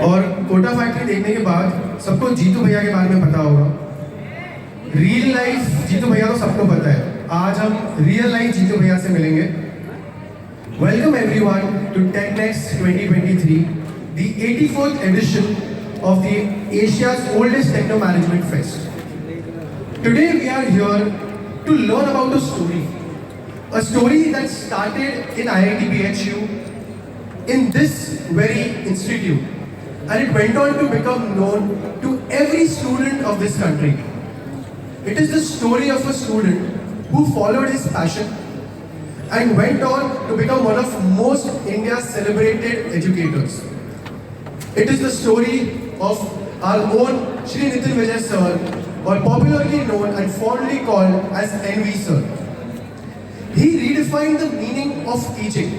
और कोटा फैक्ट्री देखने के बाद सबको जीतू भैया के बारे में पता होगा। रियल लाइफ जीतू भैया तो सबको पता है, आज हम रियल लाइफ जीतू भैया से मिलेंगे। Welcome everyone to Technext 2023, the 84th edition of the Asia's oldest techno management fest. Today we are here to learn about a story that started in IIT BHU, in this very institute, and it went on to become known to every student of this country. It is the story of a student who followed his passion and went on to become one of most India's celebrated educators. It is the story of our own Shri Nitin Vijay sir, or popularly known and fondly called as NV sir. He redefined the meaning of teaching.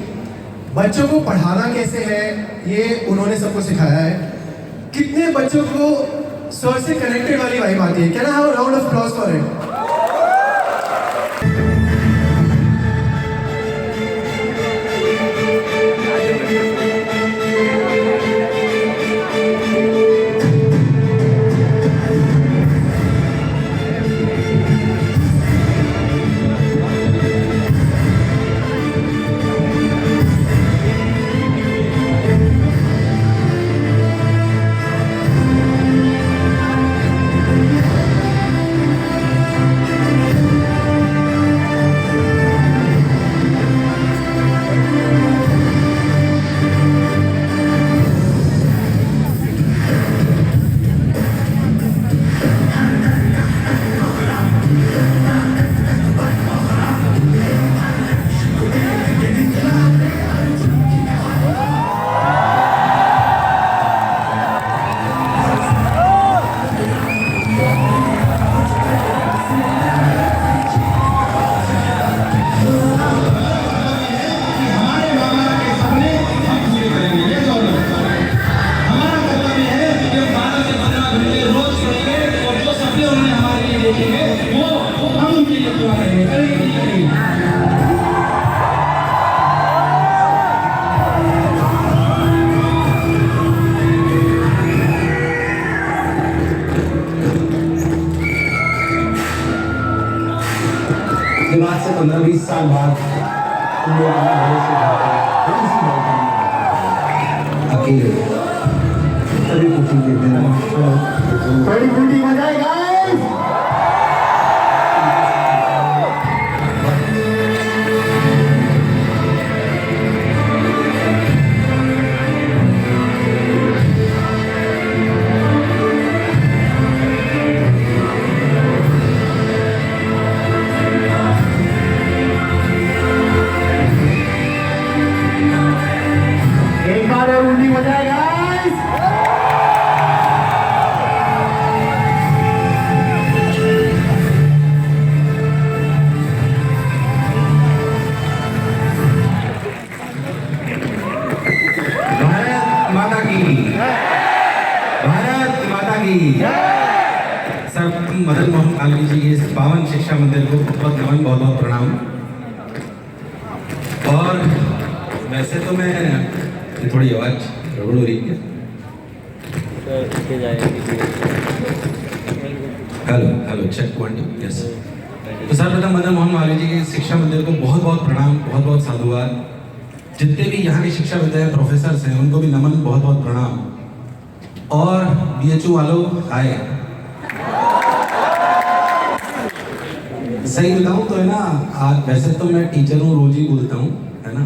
बच्चों को पढ़ाना कैसे है ये उन्होंने सबको सिखाया है। कितने बच्चों को सर से कनेक्टेड वाली वाइब आती है? Can I have a round of applause for it? आज से 15-20 साल बाद अकेले सभी कुछ देते हैं। बड़ी बूटी बजाएगा। सर मदन मोहन मालवीय जी के इस पावन शिक्षा मंदिर को बहुत नमन, बहुत बहुत प्रणाम। और वैसे तो मैं थोड़ी आवाज़ गड़बड़ हो रही है। Hello hello check 1 2 yes. तो सर्वप्रथम मदन मोहन मालवीय जी के शिक्षा मंदिर को बहुत बहुत प्रणाम, बहुत बहुत साधुवाद। जितने भी यहाँ के शिक्षाविद हैं, प्रोफेसर्स हैं, उनको भी नमन, बहुत बहुत प्रणाम। और BHU वालों हाय। सही बताऊँ तो है ना, आज वैसे तो मैं टीचर हूँ, रोज ही बोलता हूँ, है ना।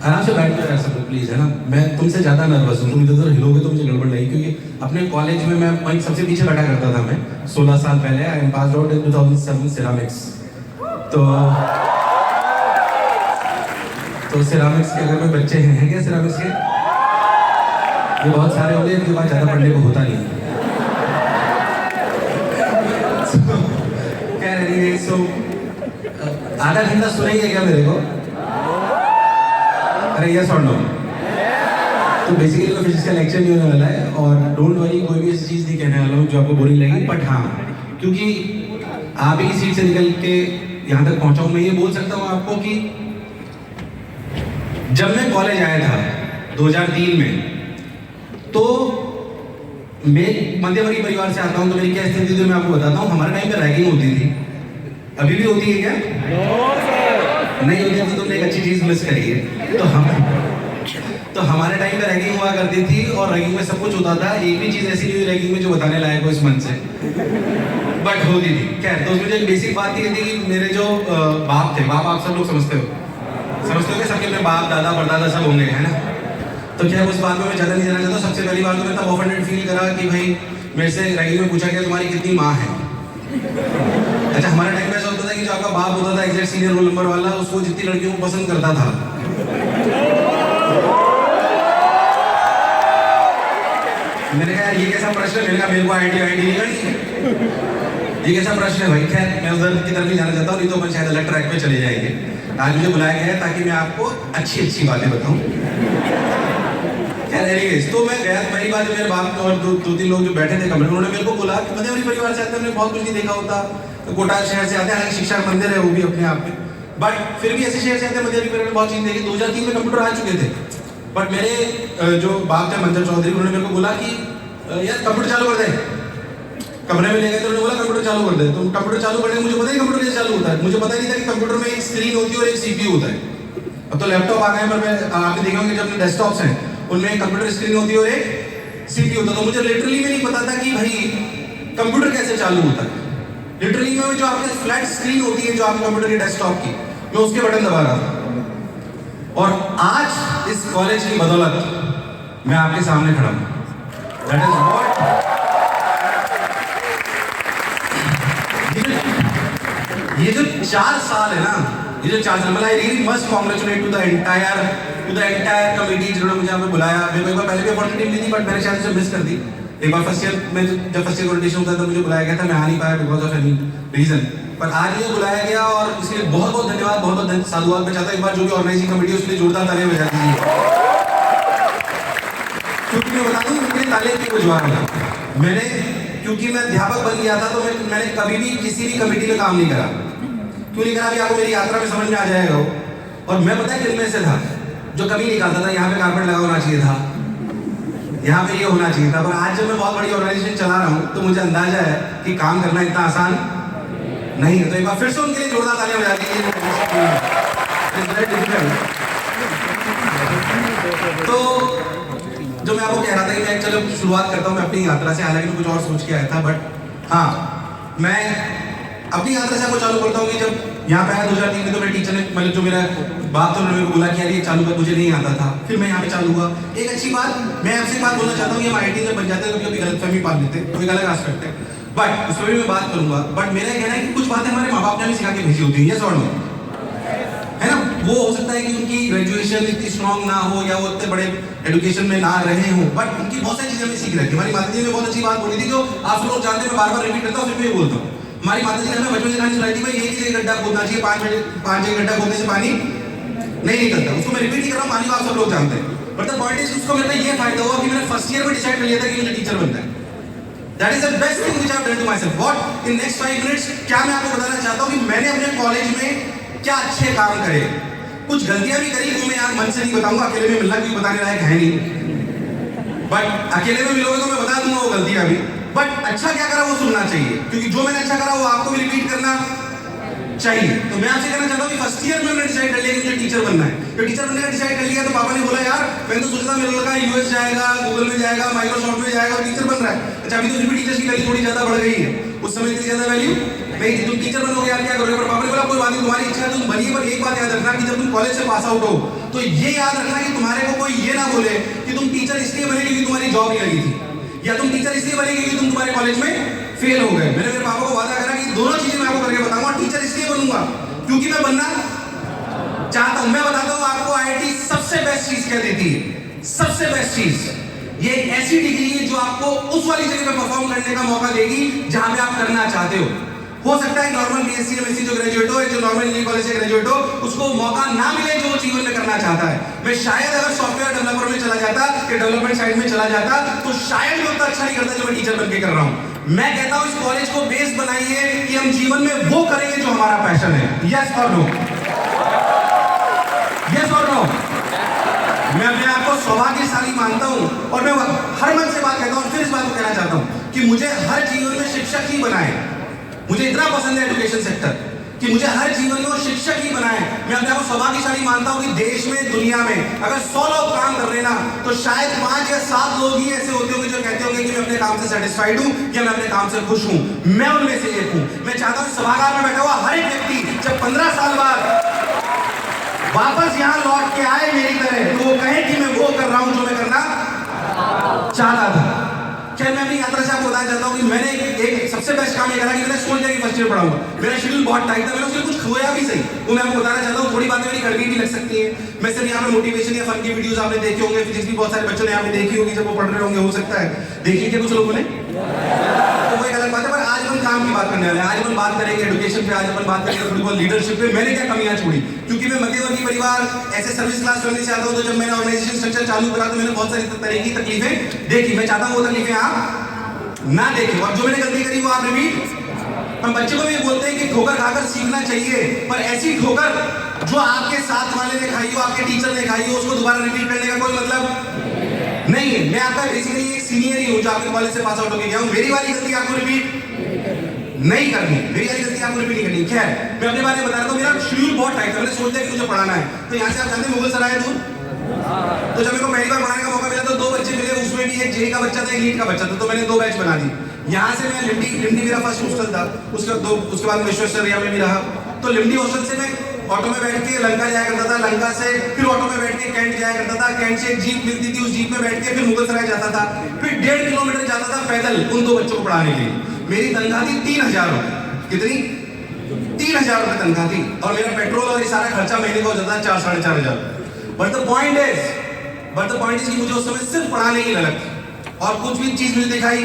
आराम से बैठ कर सब प्लीज, है ना। मैं तुमसे ज़्यादा नर्वस हूँ, तुम इधर हिलोगे तो मुझे गड़बड़ लगी, क्योंकि अपने कॉलेज में मैं वहीं सबसे पीछे बैठा करता था। मैं 16 साल पहले I am pass out in 2007 ceramics. तो सिरामिक्स के अगर कोई बच्चे हैं क्या सिरामिक्स के? ये बहुत सारे होंगे, इनके बाद ज़्यादा पढ़ने को होता नहीं। कह रही है सो आधा घंटा सुनेंगे क्या मेरे को? अरे यस और नो? तो बेसिकली कोई फिजिक्स का लेक्चर नहीं होने वाला है, और डोंट वरी, कोई भी ऐसी चीज़ नहीं कहने वाला हूँ जो आपको बुरी लगी। बट हाँ, क्योंकि आप ही की सीट से निकल के यहाँ तक पहुँचा हूँ, मैं ये बोल सकता हूँ आपको कि जब मैं कॉलेज आया था 2003 में, तो मैं मध्यवर्गीय परिवार से आता हूँ, तो मेरी क्या स्थिति थी मैं आपको बताता हूँ। हमारे टाइम पे रैगिंग होती थी, अभी भी होती है क्या? नहीं होती थी, तुमने एक अच्छी चीज मिस करी है। तो हमारे टाइम पे रैगिंग हुआ करती थी, और रैगिंग में सब कुछ होता था। एक भी चीज ऐसी नहीं हुई रैगिंग में जो बताने लायक हो इस मन से, बट होती थी। खैर, तो उसमें जो एक बेसिक बात ये थी कि मेरे जो बाप थे, बाप आप सब लोग समझते हो कि सबके अपने बाप दादा परदादा सब होंगे, है ना? तो क्या उस बात में मैं ज़्यादा नहीं जाना चाहता। सबसे पहली बात तो मैं तब ऑफेंडेड फील करा कि भाई मेरे से रैगिंग में पूछा गया तुम्हारी कितनी माँ है। अच्छा, हमारे टाइम में ऐसा होता था कि जो आपका बाप होता था एग्जैक्ट सीनियर रोल नंबर वाला, उसको जितनी लड़कियों को पसंद करता था, मैंने कहा यार ये कैसा प्रश्न है? मैंने कहा मेरे को आईटी नहीं करनी, ये कैसा प्रश्न है भाई? खैर, मैं उधर की तरफ नहीं जाना चाहता हूँ, नहीं तो अपन शायद अलग ट्रैक पे चले जाएंगे। आज मुझे बुलाया गया है ताकि मैं आपको अच्छी बातें बताऊं। खैर एनीवेज, तो मैं गया, पहली बार मेरे बाप और दो तीन लोग जो बैठे थे कमरे में, उन्होंने मेरे को बोला कि मध्यवर्गीय परिवार से आते हैं, हमने बहुत कुछ नहीं देखा होता, तो कोटा शहर से आते हैं, हालांकि शिक्षा मंदिर है वो भी अपने आप में, बट फिर भी ऐसे शहर से आते हैं मध्यवर्गीय परिवार में बहुत चीज देखी। 2003 में कंप्यूटर आ चुके थे, बट मेरे जो बाप थे मंजर चौधरी, उन्होंने मेरे को बोला कि यार कंप्यूटर चालू कर दे। कमरे में ले गए तो उन्होंने बोला कंप्यूटर चालू कर दे। तो कंप्यूटर चालू करने मुझे पता ही कंप्यूटर कैसे चालू होता है, मुझे पता नहीं था कि कंप्यूटर में एक स्क्रीन होती है और एक सीपीयू होता है। अब तो लैपटॉप आ गए, पर आपने देखा होंगे जब डेस्कटॉप्स हैं उनमें एक कंप्यूटर स्क्रीन होती है और एक सीपीयू होता है। तो मुझे लिटरली में नहीं पता था कि भाई कंप्यूटर कैसे चालू होता है। लिटरली में जो आपकी फ्लैट स्क्रीन होती है जो आपके कंप्यूटर की डेस्कटॉप की, मैं उसके बटन दबा रहा था। और आज इस कॉलेज की बदौलत मैं आपके सामने खड़ा हूं। दैट इज व्हाट ये जो 4 साल है ना, ये जो 4 साल, मतलब I really must congratulate to the entire committee जिन्होंने मुझे यहाँ पे बुलाया। मेरे को एक बार पहले भी अपॉर्चुनिटी मिली थी, बट मैंने शायद से मिस कर दी। एक बार फर्स्ट ईयर में जब फर्स्ट ईयर ओरिएंटेशन होता था तो मुझे बुलाया गया था, मैं आ नहीं पाया बिकॉज ऑफ एनी रीजन, पर आज ये बुलाया गया और इसके लिए बहुत बहुत धन्यवाद, बहुत बहुत साधुवाद मैं चाहता हूँ। एक बार जो भी ऑर्गेनाइजिंग कमेटी है उसके लिए जोरदार तालियां बजा दीजिए। क्योंकि मैं बता दूं मेरे ताले की बुझवार है, मैंने क्योंकि मैं अध्यापक बन गया था तो मैंने कभी भी किसी भी कमेटी में काम नहीं करा। क्यों नहीं करा? अभी आपको मेरी यात्रा में समझ में आ जाएगा। और मैं पता है किन में से था जो कभी निकालता था यहाँ पे कारपेट लगा होना चाहिए था, यहाँ पे ये होना चाहिए था। पर आज जब मैं बहुत बड़ी ऑर्गेनाइजेशन चला रहा हूँ तो मुझे अंदाजा है कि काम करना इतना आसान नहीं है। तो एक बार फिर से उनके लिए जोरदार तालियां बजा दीजिए। तो जो मैं आपको कह रहा था कि मैं चलो शुरुआत करता हूँ मैं अपनी यात्रा से, हालांकि मैं कुछ और सोच के आया था, बट हाँ मैं अपनी यात्रा से आपको चालू करता हूँ कि जब यहाँ पे आया 2003 में तो मेरे टीचर ने, मतलब जो मेरा बाप था, उन्होंने मेरे को बोला कि यार ये चालू कर, मुझे नहीं आता था। फिर मैं यहाँ पे चालू हुआ। एक अच्छी बात मैं आपसे बात बोलना चाहता हूँ कि हम आईटी में बन जाते हैं तो कभी गलतफहमी पाल लेते हैं, तो एक अलग एस्पेक्ट है, बट उस पर भी मैं बात करूंगा। बट मेरा कहना है कि कुछ बातें हमारे माँ बाप ने भी सिखा के भेजी होती है, यस और नो, है ना? वो हो सकता है कि उनकी ग्रेजुएशन इतनी स्ट्रॉन्ग ना हो या वो इतने बड़े एजुकेशन में ना रहे हो, बट उनकी बहुत सारी चीजें हमें सीख रखी है। हमारी माता जी ने बहुत अच्छी बात बोली थी जो आप लोग जानते हैं, मैं बार बार रिपीट करता हूँ, फिर मैं ये बोलता हूँ। हमारी माता जी ने हमें बचपन से कहानी सुनाई थी भाई एक ही गड्ढा खोदना चाहिए, 5 जगह गड्ढा खोदने से पानी नहीं निकलता। उसको मैं रिपीट नहीं कर रहा हूँ, पानी को आप सब लोग जानते हैं। बट द पॉइंट इज उसको मेरा ये फायदा हुआ कि मैंने फर्स्ट ईयर में डिसाइड कर लिया था कि मुझे टीचर बनना है। That is the best thing which I have done to myself. What in next 5 minutes क्या मैं आपको बताना चाहता हूँ कि मैंने अपने कॉलेज में क्या अच्छे काम करे, कुछ गलतियां भी करी, वो मैं यार मन से नहीं बताऊंगा, अकेले में मिलना क्योंकि बताने लायक है नहीं, बट अकेले में मिलोगे तो मैं बता दूंगा वो गलतियां भी। बट अच्छा क्या करा वो सुनना चाहिए, क्योंकि जो मैंने अच्छा करा वो आपको भी रिपीट करना चाहिए। तो मैं आपसे कहना चाहता हूँ कि फर्स्ट ईयर में मैंने डिसाइड कर लिया कि मुझे टीचर बनना है। तो टीचर बनने का डिसाइड कर लिया तो पापा ने बोला यार मैंने तो सोचा था मेरा लड़का यूएस जाएगा, गूगल में जाएगा, माइक्रोसॉफ्ट में जाएगा और टीचर बन रहा है। अच्छा अभी तो फिर भी टीचर्स की वैल्यू थोड़ी ज्यादा बढ़ गई है, उस समय इतनी ज्यादा वैल्यू नहीं थी। तुम टीचर बनोगे यार क्या करोगे? पर पापा ने बोला कोई बात नहीं, तुम्हारी इच्छा है तुम बनिए, पर एक बात याद रखना कि जब तुम कॉलेज से पास आउट हो तो ये याद रखना कि तुम्हारे को कोई ये ना बोले कि तुम टीचर इसलिए बने क्योंकि तुम्हारी जॉब नहीं लगी थी, या तुम टीचर इसलिए बने क्योंकि तुम तुम्हारे कॉलेज में फेल हो गए। मैंने मेरे पापा को वादा करा कि दोनों चीजें मैं आपको करके बताऊंगा। टीचर इसलिए बनूंगा क्योंकि मैं बनना चाहता हूं। मैं बताता हूं आपको आईआईटी सबसे बेस्ट चीज क्या देती है, सबसे बेस्ट चीज ये एक ऐसी डिग्री है जो आपको उस वाली जगह पे परफॉर्म करने का मौका देगी जहां पे आप करना चाहते हो सकता है नॉर्मल बीएससी एमएससी जो ग्रेजुएट हो, जो नॉर्मल इंजीनियरिंग कॉलेज से ग्रेजुएट हो, उसको मौका ना मिले जो वो जीवन में करना चाहता है। मैं शायद अगर सॉफ्टवेयर डेवलपर में चला जाता या डेवलपमेंट साइड में चला जाता तो शायद मैं उतना अच्छा नहीं करता जो मैं टीचर बनके कर रहा हूं। मैं कहता हूं इस कॉलेज को बेस बनाइए कि हम जीवन में वो करेंगे जो हमारा पैशन है। यस और नो? यस और नो? मैं अपने आप को सौभाग्यशाली मानता हूं और मैं हर कि मुझे हर जीवन में शिक्षक ही बनाए। मुझे इतना पसंद है एजुकेशन सेक्टर कि मुझे हर जीवन में वो शिक्षक ही बनाए। मैं अपने आप को सौभाग्यशाली मानता हूं कि देश में, दुनिया में अगर 100 लोग काम कर रहे ना, तो शायद 5 या 7 लोग ही ऐसे होते होंगे जो कहते होंगे कि मैं अपने काम से सेटिस्फाइड हूं या मैं अपने काम से खुश हूं। मैं उनमें से एक हूं। मैं चाहता हूं सभागार में बैठा हुआ हर एक व्यक्ति जब 15 साल बाद वापस यहां लौट के आए मेरी तरह, तो वो कहे कि मैं वो कर रहा हूं जो मैं करना चाहता था। खैर, मैं अपनी यात्रा से आपको बताना चाहता हूँ कि मैंने एक सबसे बेस्ट काम ये करा कि मैंने सोच लिया कि फर्स्ट ईयर पढ़ाऊंगा। मेरा शेड्यूल बहुत टाइट था, मैंने उसमें कुछ खोया भी सही, वो मैं आपको बताना चाहता हूँ। थोड़ी बातें मेरी कड़वी भी लग सकती है। मैं सिर्फ यहाँ पे मोटिवेशन या फन की वीडियोस आपने देखे होंगे, फिजिक्स भी बहुत सारे बच्चों ने यहाँ पे देखी होगी जब वो पढ़ रहे होंगे, हो सकता है देखिए कि कुछ लोगों ने, तो वो एक अलग बात है। पर आज हम काम की बात करने वाले हैं। आज हम बात करेंगे एजुकेशन पे, आज हम बात करेंगे थोड़ी बहुत लीडरशिप पे। मैंने क्या कमियां छोड़ी, क्योंकि मैं मध्यवर्गीय परिवार, ऐसे सर्विस क्लास फैमिली से आता हूँ, तो जब मैंने ऑर्गेनाइजेशन स्ट्रक्चर चालू करा तो मैंने बहुत सारी तरह की तकलीफें देखी। मैं चाहता हूँ वो तकलीफें आप ना देखें, और जो मैंने गलती करी वो आप रिपीट। हम बच्चों को भी बोलते हैं कि ठोकर खाकर सीखना चाहिए, पर ऐसी ठोकर जो आपके साथ वाले ने खाई हो, आपके टीचर ने खाई हो, उसको दोबारा रिपीट करने का कोई मतलब नहीं है। मैं आपका बेसिकली एक सीनियर ही हूं जो आपके कॉलेज से पास आउट होकर गया हूं। मेरी वाली गलती आपको रिपीट नहीं करनी, मेरी वाली गलती आपको रिपीट नहीं करनी। खैर, मैं अपने बारे में बता रहा हूं। मेरा शेड्यूल बहुत टाइट था। मैंने सोचा कि मुझे पढ़ाना है, तो यहाँ से आप जानते हैं मुगल सराय दूर, तो जब मेरे को पहली बार पढ़ाने का मौका मिला तो 2 बच्चे मिले, उसमें भी एक जे का बच्चा था, एक नीट का बच्चा था, तो मैंने 2 बैच बना दी। यहाँ से मैं लिम्डी मेरा फर्स्ट हॉस्टल था, उसके बाद विश्वेश्वरैया में भी रहा। तो लिम्डी हॉस्टल से मैं ऑटो में बैठ के लंका जाया करता था, लंका से फिर ऑटो में बैठ के कैंट जाया करता था, कैंट से एक जीप मिलती थी, उस जीप में बैठ के फिर मुगल सराय जाता था, फिर 1.5 किलोमीटर जाता था पैदल उन 2 बच्चों को पढ़ाने के लिए। मेरी तनख्वाह थी 3000 रुपए। कितनी? 3000 रुपए तनख्वाह थी, और मेरा पेट्रोल और ये सारा खर्चा महीने का हो जाता था 4-4.5 हजार। बट द पॉइंट इज कि मुझे उस समय सिर्फ पढ़ाने की ललक थी, और कुछ भी चीज मुझे दिखाई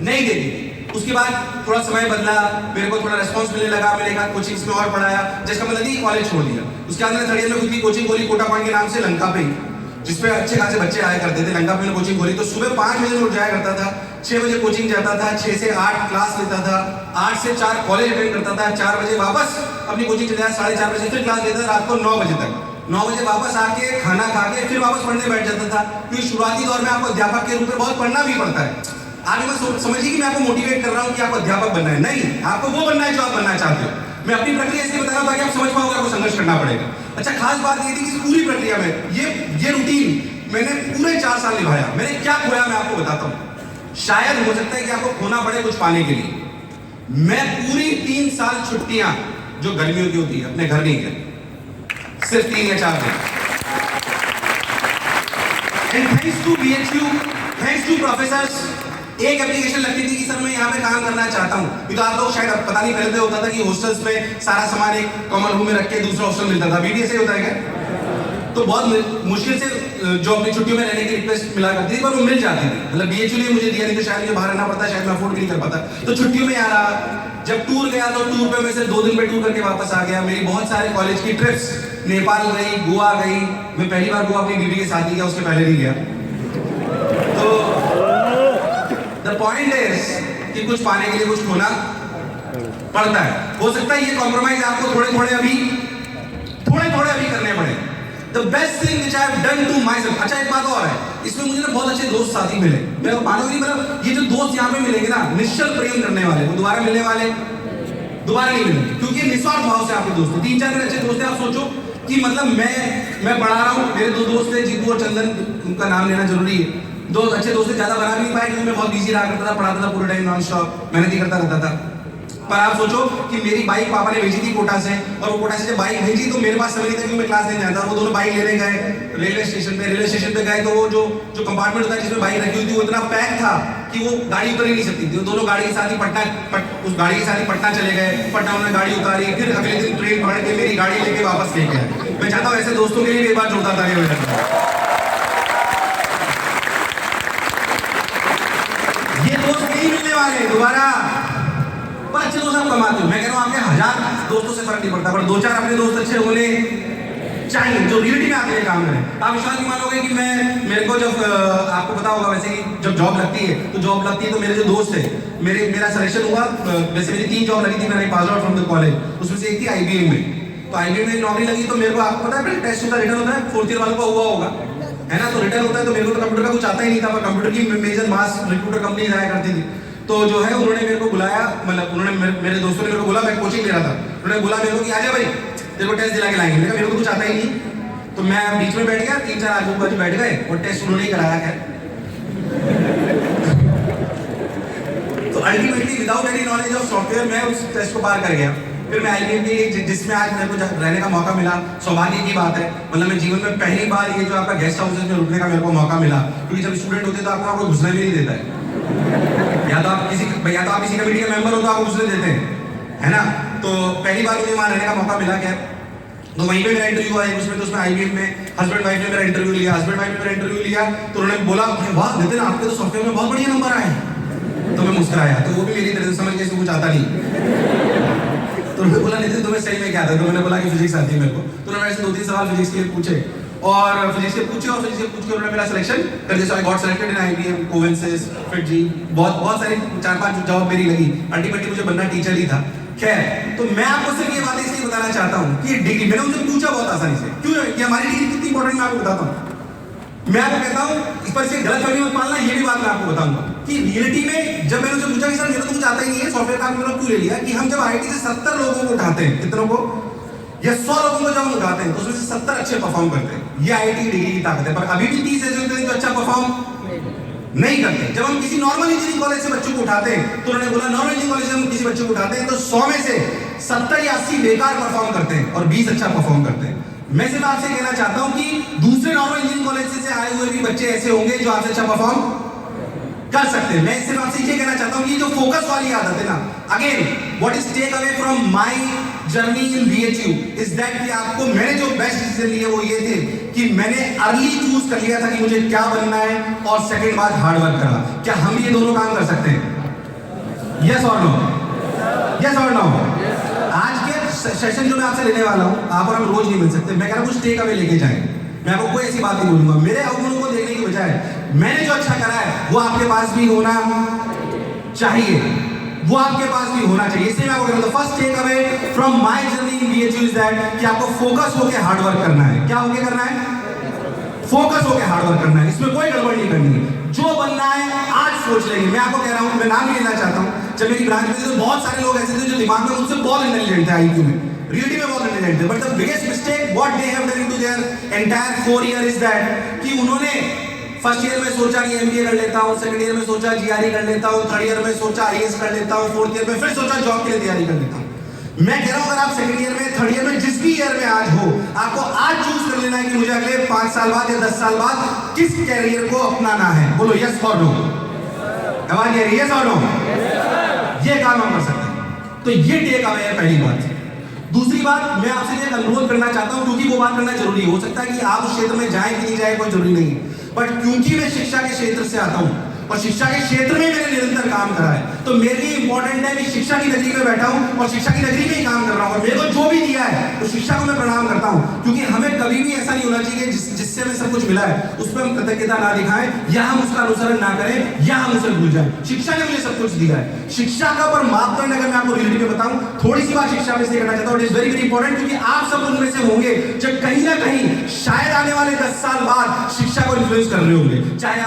नहीं देती। उसके बाद थोड़ा समय बदला, मेरे को थोड़ा रेस्पॉन्स मिलने लगा, मैंने एक कोचिंग्स में और पढ़ाया, जिसका मतलब नहीं कॉलेज छोड़ दिया। उसके बाद मैंने 3rd ईयर में खुद की कोचिंग खोली कोटा पॉइंट के नाम से, लंका पे, जिसपे अच्छे खासे बच्चे आया करते थे। लंका पे मैंने कोचिंग खोली, तो सुबह 5 बजे मैं उठ जाया करता था, 6 बजे कोचिंग जाता था, 6 से 8 क्लास लेता था, 8 से 4 कॉलेज अटेंड करता था, 4 बजे वापस अपनी कोचिंग चले जाता, 4:30 बजे फिर क्लास लेता था, रात को 9 बजे तक। 9 बजे वापस आके खाना खा के फिर वापस पढ़ने बैठ जाता था, क्योंकि शुरुआती दौर में आपको अध्यापक के रूप में बहुत पढ़ना भी पड़ता है। आप मैं समझिए कि मैं आपको मोटिवेट कर रहा हूँ कि आपको अध्यापक बनना है, नहीं, आपको वो बनना है जो आप बनना चाहते हो। मैं अपनी प्रक्रिया इसलिए बता रहा हूँ ताकि आप समझ पाओगे, आपको संघर्ष करना पड़ेगा। अच्छा, खास बात ये थी कि पूरी प्रक्रिया में ये रूटीन मैंने पूरे 4 साल निभाया। मैंने क्या खोया मैं आपको बताता हूँ। शायद हो सकता है कि आपको खोना पड़े कुछ पाने के लिए। मैं पूरी 3 साल छुट्टियां जो गर्मियों की होती है अपने घर नहीं गया, सिर्फ 3 या 4 दिन। And thanks to BHU, thanks to professors, एक एप्लीकेशन लगती थी कि सर मैं यहाँ पे काम करना चाहता हूँ। तो आप लोग शायद पता नहीं, पहले तो होता था कि हॉस्टल्स में सारा सामान एक कॉमन रूम में रख के दूसरा हॉस्टल मिलता था। BDS से होता है क्या? तो बहुत मुश्किल से जो अपनी छुट्टियों में रहने की रिक्वेस्ट मिला करती थी, पर वो मिल जाती थी। मतलब BHU ने मुझे दिया, नहीं तो शायद मुझे बाहर रहना पड़ता, शायद मैं अफोर्ड नहीं कर पाता। तो छुट्टियों में आ रहा, जब टूर गया तो टूर पे मैं सिर्फ 2 दिन पे टूर करके वापस आ गया। मेरी बहुत सारे कॉलेज की ट्रिप्स, नेपाल गई, गोवा गई। मैं पहली बार गोवा अपनी दीदी के साथ ही गया, उसके पहले नहीं गया। तो द पॉइंट इज कि कुछ पाने के लिए कुछ खोना पड़ता है। हो सकता है ये कॉम्प्रोमाइज आपको थोड़े थोड़े अभी करने पड़े। The best thing which I have done to my self. अच्छा, एक बात और है, इसमें मुझे ना बहुत अच्छे दोस्त साथी मिले। मैं तो मानोगे नहीं, मतलब ये जो दोस्त यहाँ पे मिलेंगे ना, निश्चल प्रेम करने वाले, वो दोबारा मिलने वाले दोबारा नहीं मिलेंगे, क्योंकि निस्वार्थ भाव से आपके दोस्त हैं। 3-4 मेरे अच्छे दोस्त हैं। आप सोचो कि मतलब मैं पढ़ा रहा हूँ, मेरे 2 दोस्त थे, जीतू और चंदन, उनका नाम लेना जरूरी है। 2 अच्छे दोस्त ज्यादा बना भी नहीं पाए क्योंकि मैं बहुत बिजी रहा करता था, पढ़ाता था पूरे टाइम नॉन स्टॉप, मेहनत ही करता रहता था। पर आप सोचो कि मेरी बाइक पापा ने भेजी थी कोटा से, और वो कोटा से जब बाइक भेजी तो मेरे पास समय नहीं था क्योंकि मैं क्लास नहीं जाता। वो दोनों बाइक लेने गए रेलवे स्टेशन पे गए, तो वो जो कंपार्टमेंट होता है जिसमें बाइक रखी हुई थी, वो इतना पैक था कि वो गाड़ी उतर ही नहीं सकती थी। वो दोनों गाड़ी के साथ ही उस गाड़ी के साथ ही पटना चले गए। पटना उन्होंने गाड़ी उतारी, फिर अगले दिन ट्रेन पकड़ के मेरी गाड़ी लेके वापस ले गए। मैं चाहता हूँ ऐसे दोस्तों के लिए एक बार जोरदार तालियां बजाएं। ये दोस्त नहीं मिलने वाले दोबारा, पर अच्छे दोस्त आप कमाते हो। मैं कह रहा हूँ आपके 1000 दोस्तों से फर्क नहीं पड़ता, पर 2-4 अपने दोस्त अच्छे होने चाहिए जो रियलिटी में आपके लिए काम करें। आप विश्वास नहीं मानोगे कि मेरे को जब आपको पता होगा वैसे कि जब जॉब लगती है तो मेरे जो दोस्त थे, मेरा सिलेक्शन हुआ। वैसे मेरी 3 जॉब लगी थी, मैंने pass out from the college, उसमें से एक थी IBM में। तो IBM में नौकरी लगी, तो मेरे को आपको पता है टेस्ट होता, रिटर्न होता है, 4th ईयर वालों का हुआ होगा। है ना, तो रिटर्न होता है। तो मेरे को तो कंप्यूटर का कुछ आता ही नहीं था, पर कंप्यूटर की मेजर मास रिक्रूटर कंपनी आया करती थी। तो जो है उन्होंने मेरे को बुलाया, मतलब उन्होंने मेरे दोस्तों ने मेरे को बोला, मैं कोचिंग ले रहा था, उन्होंने बोला मेरे को कि आजा भाई तेरे को टेस्ट दिला के लाएंगे। मेरे को कुछ आता ही नहीं, तो मैं बीच में बैठ गया, 3-4 आजू बाजू बैठ गए और टेस्ट उन्होंने ही कराया है। तो ultimately without any knowledge of software मैं उस टेस्ट को पार कर गया। फिर मैं IBM की, जिसमें आज मेरे को रहने का मौका मिला, सौभाग्य की बात है, मतलब मैं जीवन में पहली बार ये जो आपका गेस्ट हाउस में रुकने का मेरे को मौका मिला, क्योंकि जब स्टूडेंट होते तो आपको घुसने भी नहीं देता है, या तो आप किसी कमेटी के मेंबर हो तो आपको घुसने देते हैं, है ना। तो पहली बार मुझे वहाँ रहने का मौका मिला क्या, तो वहीं पे मेरा इंटरव्यू आया, उसमें IBM में हस्बैंड वाइफ ने मेरा इंटरव्यू लिया। तो उन्होंने बोला वाह नितिन आपके तो सॉफ्टवेयर में बहुत बढ़िया नंबर आए। तो मैं मुस्कुराया, तो वो भी मेरी तरह से समझ के इसको कुछ आता नहीं। तो उन्होंने बोला नितिन तुम्हें सही में क्या आता है, तो मैंने बोला कि फिजिक्स आती है मेरे को। तो उन्होंने ऐसे 2-3 सवाल फिजिक्स के पूछे और फिजिक्स के पूछ के उन्होंने मेरा सिलेक्शन कर दिया। I got selected in IBM, Covansys, FIITJEE, बहुत सारी 4-5 जॉब मेरी लगी। अल्टीमेटली मुझे बनना टीचर ही था। खैर, तो मैं आपको सिर्फ ये बात इसलिए बताना चाहता हूँ कि डिग्री, मैंने उनसे पूछा बहुत आसानी से, क्यों कि हमारी डिग्री कितनी इंपॉर्टेंट, मैं आपको बताता हूँ। मैं आपको कहता हूँ इस पर से गलत फहमी मत पालना, ये भी बात मैं आपको बताऊंगा कि रियलिटी में जब मैंने उनसे पूछा कि सर मेरे को कुछ आता ही नहीं है, सॉफ्टवेयर का मतलब क्यों ले लिया, कि हम जब IIT से 70 लोगों को उठाते हैं, कितनों को, या 100 लोगों को जब हम उठाते हैं तो उसमें से 70 अच्छे परफॉर्म करते हैं। ये IIT की डिग्री की ताकत है। पर अभी भी 30 ऐसे होते हैं जो अच्छा परफॉर्म नहीं करते। जब हम किसी नॉर्मल इंजीनियरिंग कॉलेज से बच्चों को उठाते हैं, तो उन्होंने बोला नॉर्मल इंजीनियरिंग कॉलेज से हम किसी बच्चे को उठाते हैं तो 100 में से 70 या 80 बेकार परफॉर्म करते हैं और 20 अच्छा परफॉर्म करते हैं। मैं सिर्फ आपसे कहना चाहता हूं कि दूसरे नॉर्मल इंजीनियरिंग कॉलेज से आए हुए भी बच्चे ऐसे होंगे जो आपसे अच्छा परफॉर्म कर सकते हैं। मैं सिर्फ आपसे ये कहना चाहता हूं कि जो फोकस वाली आदत है ना, again what is take away from my journey in BHU is that कि आपको, मैंने जो बेस्ट डिसीजन लिए वो ये थे कि मैंने अर्ली चूज कर लिया था कि मुझे क्या बनना है, और सेकंड बात हार्ड वर्क करा। क्या हम ये दोनों काम कर सकते हैं? यस और नो? यस और नो? आज के सेशन जो मैं आपसे लेने वाला हूं, आप और हम रोज नहीं मिल सकते। मैं कह रहा हूं कुछ टेक अवे लेके जाएं। मैं आपको कोई ऐसी बात नहीं बोलूंगा, मेरे अवगुणों को देखने की बजाय मैंने जो अच्छा करा है वो आपके पास भी होना चाहिए, वो आपके पास भी होना चाहिए। इसलिए मैं आपको कह रहा हूं first take away from my journey in BHU is that कि आपको फोकस होकर हार्ड वर्क करना है। क्या होके करना है? फोकस होकर हार्ड वर्क करना है। इसमें कोई गड़बड़ नहीं करनी है। जो बनना है आज सोच लेंगे। मैं आपको कह रहा हूं, मैं नाम नहीं लेना चाहता हूं, जब मेरी ब्रांच में थी तो बहुत सारे लोग ऐसे थे जो दिमाग में मुझसे बहुत इंटेलिजेंट थे, IQ में, रियलिटी में बहुत इंटेलिजेंट थे। But the biggest mistake what they have done into their entire 4 year is that कि उन्होंने फर्स्ट ईयर में सोचा कि MBA कर लेता हूं, सेकंड ईयर में सोचा GRE कर लेता हूं, थर्ड ईयर में सोचा IAS कर लेता हूं, फोर्थ ईयर में फिर सोचा जॉब के लिए तैयारी कर लेता हूं। मैं कह रहा हूं अगर आप सेकंड ईयर में, थर्ड ईयर में, जिस भी ईयर में आज हो, आपको आज चूज कर लेना है कि मुझे अगले 5 साल बाद या 10 साल बाद किस कैरियर को अपनाना है। बोलो यस और नो? आवाज ये यस और नो? ये काम हम कर सकते हैं। तो ये टेक अवे है पहली बात। दूसरी बात, मैं आपसे ये अनुरोध करना चाहता हूं, क्योंकि वो बात करना जरूरी है। हो सकता है कि आप उस क्षेत्र में जाए कि नहीं जाए कोई जरूरी नहीं है, बट क्योंकि मैं शिक्षा के क्षेत्र से आता हूं और शिक्षा के क्षेत्र में मैंने निरंतर काम करा है, तो मेरे लिए इंपॉर्टेंट है कि शिक्षा की नगरी में बैठा हूं और शिक्षा की नगरी में ही काम कर रहा हूं, और मेरे को जो भी दिया है तो शिक्षा को मैं प्रणाम करता हूं। क्योंकि हमें कभी भी ऐसा नहीं होना चाहिए कि जिससे हमें सब कुछ मिला है उस पर हम कृतज्ञता ना दिखाएं, या हम उसका अनुसरण ना करें, या हम उसे भूल जाएं। शिक्षा ने मुझे सब कुछ दिया है। शिक्षा का पर मापदंड अगर मैं आपको रियलिटी में बताऊं, थोड़ी सी बात शिक्षा में इसलिए करना चाहता हूं, it is very very important, क्योंकि आप सब उनमें से होंगे जो कहीं ना कहीं शायद आने वाले 10 साल बाद शिक्षा को इन्फ्लुएंस कर रहे होंगे। चाहे